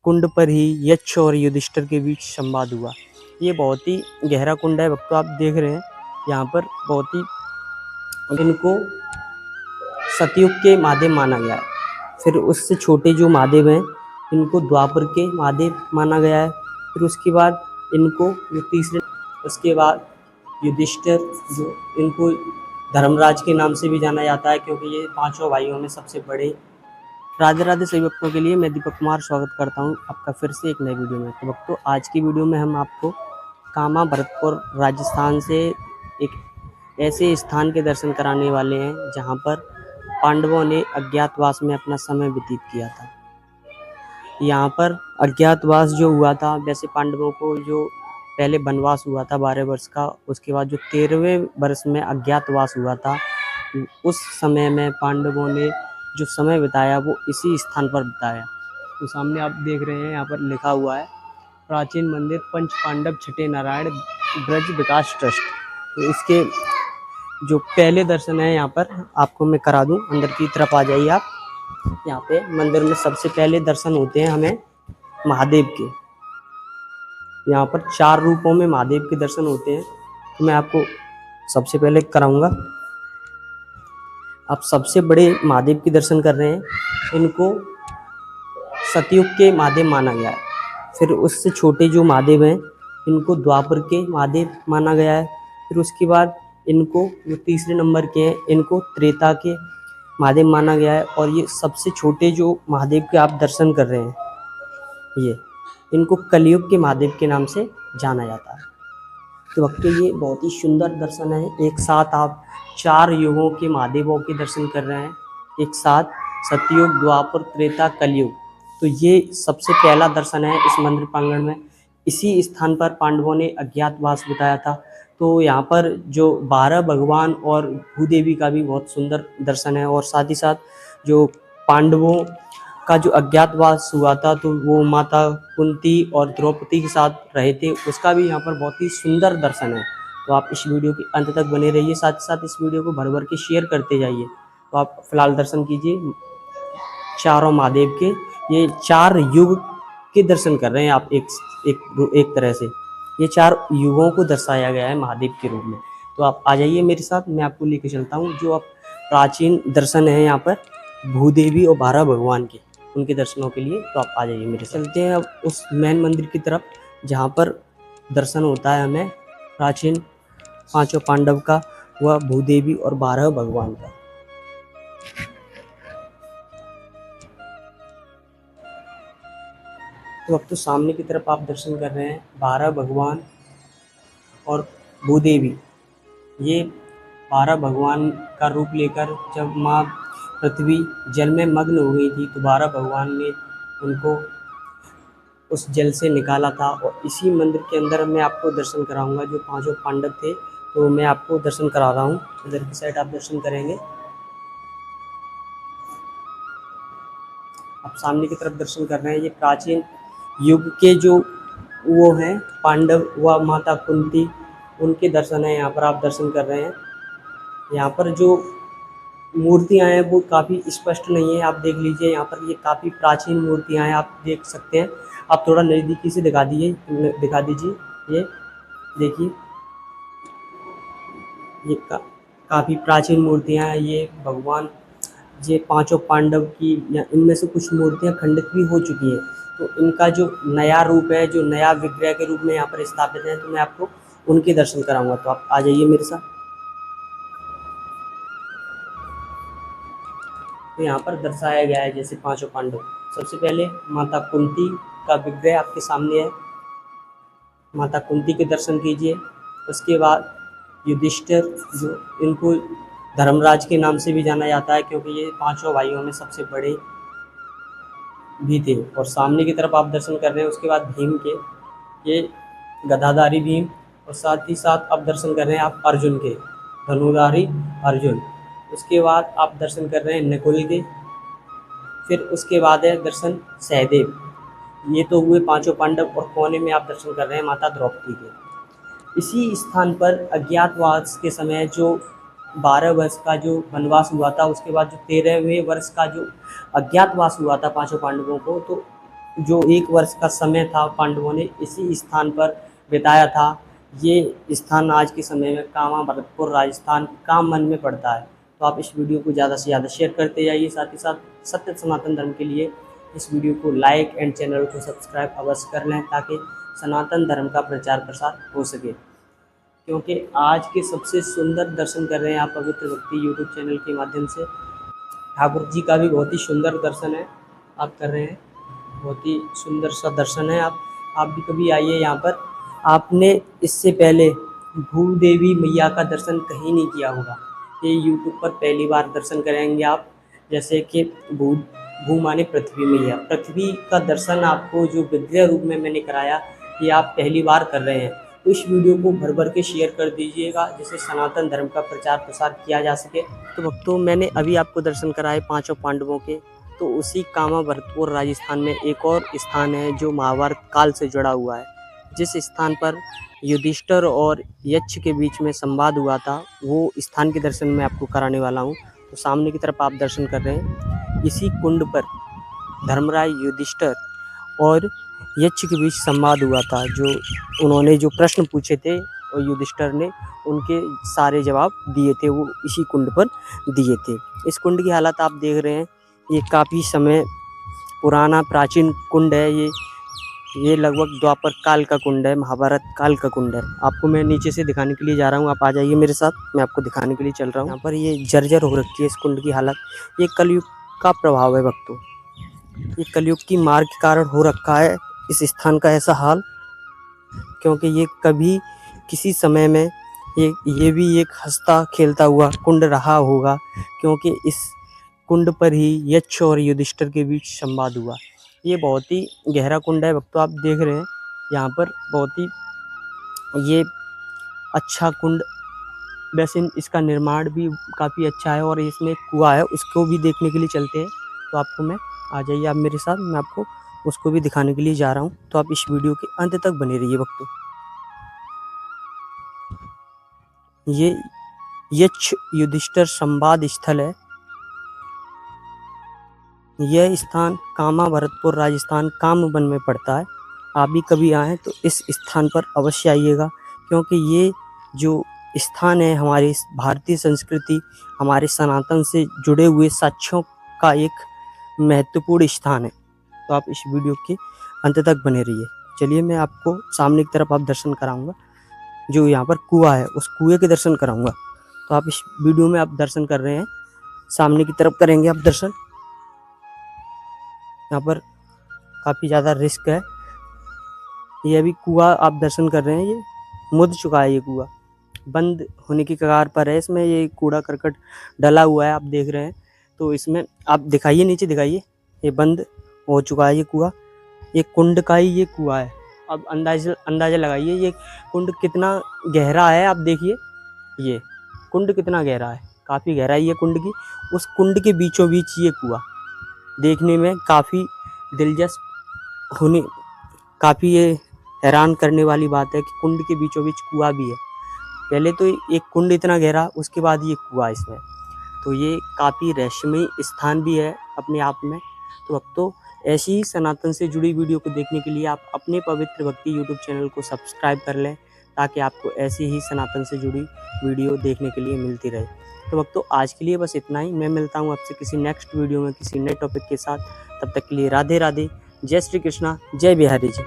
कुंड पर ही यक्ष और युधिष्ठिर के बीच संवाद हुआ। ये बहुत ही गहरा कुंड है भक्तों, आप देख रहे हैं यहाँ पर बहुत ही इनको सतयुग के महादेव माना गया है। फिर उससे छोटे जो महादेव हैं इनको द्वापर के महादेव माना गया है। फिर उसके बाद इनको जो तीसरे, उसके बाद युधिष्ठिर जो इनको धर्मराज के नाम से भी जाना जाता है क्योंकि ये पांचों भाइयों में सबसे बड़े। राधे राधे सभी भक्तों के लिए मैं दीपक कुमार स्वागत करता हूं आपका फिर से एक नई वीडियो में। तो भक्तों आज की वीडियो में हम आपको कामा भरतपुर राजस्थान से एक ऐसे स्थान के दर्शन कराने वाले हैं जहां पर पांडवों ने अज्ञातवास में अपना समय व्यतीत किया था। यहाँ पर अज्ञातवास जो हुआ था, वैसे पांडवों को जो पहले वनवास हुआ था 12 वर्ष का, उसके बाद जो 13वें वर्ष में अज्ञातवास हुआ था, उस समय में पांडवों ने जो समय बिताया वो इसी स्थान पर बिताया। तो सामने आप देख रहे हैं यहाँ पर लिखा हुआ है प्राचीन मंदिर पंच पांडव छठे नारायण ब्रज विकास ट्रस्ट। तो इसके जो पहले दर्शन है यहाँ पर आपको मैं करा दूं, अंदर की तरफ आ जाइए आप। यहाँ पे मंदिर में सबसे पहले दर्शन होते हैं हमें महादेव के। यहाँ पर 4 रूपों में महादेव के दर्शन होते हैं, तो मैं आपको सबसे पहले कराऊंगा। आप सबसे बड़े महादेव के दर्शन कर रहे हैं, इनको सतयुग के महादेव माना गया है। फिर उससे छोटे जो महादेव हैं इनको द्वापर के महादेव माना गया है। फिर उसके बाद इनको जो तीसरे नंबर के हैं इनको त्रेता के महादेव माना गया है। और ये सबसे छोटे जो महादेव के आप दर्शन कर रहे हैं ये इनको कलयुग के महादेव के नाम से जाना जाता है। तो भक्तों ये बहुत ही सुंदर दर्शन है, एक साथ आप 4 युगों के महादेवों के दर्शन कर रहे हैं, एक साथ सतयुग द्वापर त्रेता कलयुग। तो ये सबसे पहला दर्शन है इस मंदिर प्रांगण में। इसी स्थान पर पांडवों ने अज्ञातवास बिताया था। तो यहाँ पर जो 12 भगवान और भूदेवी का भी बहुत सुंदर दर्शन है। और साथ ही साथ जो पांडवों का जो अज्ञातवास हुआ था तो वो माता कुंती और द्रौपदी के साथ रहे थे, उसका भी यहाँ पर बहुत ही सुंदर दर्शन है। तो आप इस वीडियो के अंत तक बने रहिए, साथ ही साथ इस वीडियो को भर भर के शेयर करते जाइए। तो आप फिलहाल दर्शन कीजिए चारों महादेव के। ये 4 युग के दर्शन कर रहे हैं आप एक तरह से। ये 4 युगों को दर्शाया गया है महादेव के रूप में। तो आप आ जाइए मेरे साथ, मैं आपको लेके चलता हूँ जो आप प्राचीन दर्शन है यहाँ पर भूदेवी और 12 भगवान के, उनके दर्शनों के लिए। तो आप आ जाइए मेरे साथ। चलते हैं अब उस मेन मंदिर की तरफ जहाँ पर दर्शन होता है हमें प्राचीन पांचों पांडव का, वह भूदेवी और 12 भगवान का। तो अब तो सामने की तरफ आप दर्शन कर रहे हैं 12 भगवान और भूदेवी। ये 12 भगवान का रूप लेकर जब माँ पृथ्वी जल में मग्न हो गई थी तो 12 भगवान ने उनको उस जल से निकाला था। और इसी मंदिर के अंदर मैं आपको दर्शन कराऊंगा जो पांचों पांडव थे, तो मैं आपको दर्शन करा रहा हूँ। इधर की साइड आप दर्शन करेंगे। आप सामने की तरफ दर्शन कर रहे हैं, ये प्राचीन युग के जो वो हैं पांडव व माता कुंती, उनके दर्शन है यहाँ पर आप दर्शन कर रहे हैं। यहाँ पर जो मूर्तियाँ हैं वो काफ़ी स्पष्ट नहीं है, आप देख लीजिए। यहाँ पर ये काफ़ी प्राचीन मूर्तियाँ हैं, आप देख सकते हैं। आप थोड़ा नज़दीकी से दिखा दीजिए। ये देखिए, ये काफ़ी प्राचीन मूर्तियाँ हैं। ये भगवान, ये पांचों पांडव की या इनमें से कुछ मूर्तियाँ खंडित भी हो चुकी हैं। तो इनका जो नया रूप है, जो नया विग्रह के रूप में यहाँ पर स्थापित है, तो मैं आपको उनके दर्शन कराऊंगा। तो आप आ जाइए मेरे साथ। तो यहाँ पर दर्शाया गया है जैसे पांचों पांडव। सबसे पहले माता कुंती का विग्रह आपके सामने है, माता कुंती के दर्शन कीजिए। उसके बाद युधिष्ठिर, जो इनको धर्मराज के नाम से भी जाना जाता है क्योंकि ये पांचों भाइयों में सबसे बड़े भी थे। और सामने की तरफ आप दर्शन कर रहे हैं उसके बाद भीम के, ये गदाधारी भीम। और साथ ही साथ आप दर्शन कर रहे हैं आप अर्जुन के, धनुधारी अर्जुन। उसके बाद आप दर्शन कर रहे हैं नकुल के। फिर उसके बाद है दर्शन सहदेव। ये तो हुए पांचों पांडव। और कोने में आप दर्शन कर रहे हैं माता द्रौपदी के। इसी स्थान पर अज्ञातवास के समय जो 12 वर्ष का जो वनवास हुआ था, उसके बाद जो 13वें वर्ष का जो अज्ञातवास हुआ था पांचों पांडवों को, तो जो 1 वर्ष का समय था पांडवों ने इसी स्थान पर बिताया था। ये स्थान आज के समय में कामा भरतपुर राजस्थान कामन में पड़ता है। तो आप इस वीडियो को ज़्यादा से ज़्यादा शेयर करते जाइए। साथ ही साथ सत्य सनातन धर्म के लिए इस वीडियो को लाइक एंड चैनल को सब्सक्राइब अवश्य कर लें, ताकि सनातन धर्म का प्रचार प्रसार हो सके। क्योंकि आज के सबसे सुंदर दर्शन कर रहे हैं आप पवित्र भक्ति यूट्यूब चैनल के माध्यम से। ठाकुर जी का भी बहुत ही सुंदर दर्शन है आप कर रहे हैं, बहुत ही सुंदर सा दर्शन है। आप भी कभी आइए यहाँ पर। आपने इससे पहले भूदेवी मैया का दर्शन कहीं नहीं किया होगा, ये यूट्यूब पर पहली बार दर्शन करेंगे आप। जैसे कि भू माने पृथ्वी मैया, पृथ्वी का दर्शन आपको जो विग्रह रूप में मैंने कराया, ये आप पहली बार कर रहे हैं। तो इस वीडियो को भर भर के शेयर कर दीजिएगा, जिससे सनातन धर्म का प्रचार प्रसार किया जा सके। तो भक्तों, मैंने अभी आपको दर्शन कराए 5 पांडवों के। तो उसी कामा भरतपुर राजस्थान में एक और स्थान है जो महाभारत काल से जुड़ा हुआ है। जिस स्थान पर युधिष्ठिर और यक्ष के बीच में संवाद हुआ था, वो स्थान के दर्शन मैं आपको कराने वाला हूँ। तो सामने की तरफ आप दर्शन कर रहे हैं, इसी कुंड पर धर्मराज युधिष्ठिर और यक्ष के बीच संवाद हुआ था। जो उन्होंने जो प्रश्न पूछे थे और युधिष्ठिर ने उनके सारे जवाब दिए थे, वो इसी कुंड पर दिए थे। इस कुंड की हालत आप देख रहे हैं, ये काफ़ी समय पुराना प्राचीन कुंड है। ये लगभग द्वापर काल का कुंड है, महाभारत काल का कुंड है। आपको मैं नीचे से दिखाने के लिए जा रहा हूँ, आप आ जाइए मेरे साथ, मैं आपको दिखाने के लिए चल रहा हूँ। यहाँ पर ये जर्जर हो रखी है इस कुंड की हालत। ये कलयुग का प्रभाव है भक्तों, ये कलयुग की मार के कारण हो रखा है इस स्थान का ऐसा हाल। क्योंकि ये कभी किसी समय में ये भी एक हंसता खेलता हुआ कुंड रहा होगा, क्योंकि इस कुंड पर ही यक्ष और युधिष्ठिर के बीच संवाद हुआ। ये बहुत ही गहरा कुंड है भक्तों, आप देख रहे हैं यहाँ पर, बहुत ही ये अच्छा कुंड। वैसे इसका निर्माण भी काफ़ी अच्छा है और इसमें कुआं है, उसको भी देखने के लिए चलते हैं। तो आपको मैं, आ जाइए आप मेरे साथ, मैं आपको उसको भी दिखाने के लिए जा रहा हूँ। तो आप इस वीडियो के अंत तक बने रहिए भक्तों। ये यक्ष युधिष्ठिर संवाद स्थल है। यह स्थान कामा भरतपुर राजस्थान कामवन में पड़ता है। आप भी कभी आएँ तो इस स्थान पर अवश्य आइएगा, क्योंकि ये जो स्थान है हमारी भारतीय संस्कृति, हमारे सनातन से जुड़े हुए साक्ष्यों का एक महत्वपूर्ण स्थान है। तो आप इस वीडियो के अंत तक बने रहिए। चलिए मैं आपको सामने की तरफ आप दर्शन कराऊंगा, जो यहाँ पर कुआं है उस कुएं के दर्शन कराऊंगा। तो आप इस वीडियो में आप दर्शन कर रहे हैं, सामने की तरफ करेंगे आप दर्शन। यहाँ पर काफ़ी ज़्यादा रिस्क है। ये अभी कुआं आप दर्शन कर रहे हैं, ये मुद चुका है, ये कुआं बंद होने की कगार पर है। इसमें ये कूड़ा करकट डला हुआ है, आप देख रहे हैं। तो इसमें आप दिखाइए, नीचे दिखाइए, ये बंद हो चुका है ये कुआं। ये कुंड का ही ये कुआं है। अब अंदाज़ा लगाइए ये कुंड कितना गहरा है। आप देखिए ये कुंड कितना गहरा है, काफ़ी गहराई है कुंड की। उस कुंड के बीचों बीच ये कुआं देखने में काफ़ी दिलचस्प होने, काफ़ी ये हैरान करने वाली बात है कि कुंड के बीचों बीच कुआं भी है। पहले तो एक कुंड इतना गहरा, उसके बाद ये कुआं इसमें। तो ये काफ़ी रहस्यमय स्थान भी है अपने आप में। तो अब तो ऐसी ही सनातन से जुड़ी वीडियो को देखने के लिए आप अपने पवित्र भक्ति यूट्यूब चैनल को सब्सक्राइब कर लें, ताकि आपको ऐसी ही सनातन से जुड़ी वीडियो देखने के लिए मिलती रहे। तो अब तो आज के लिए बस इतना ही। मैं मिलता हूँ आपसे किसी नेक्स्ट वीडियो में किसी नए टॉपिक के साथ। तब तक के लिए राधे राधे, जय श्री कृष्णा, जय बिहारी जी।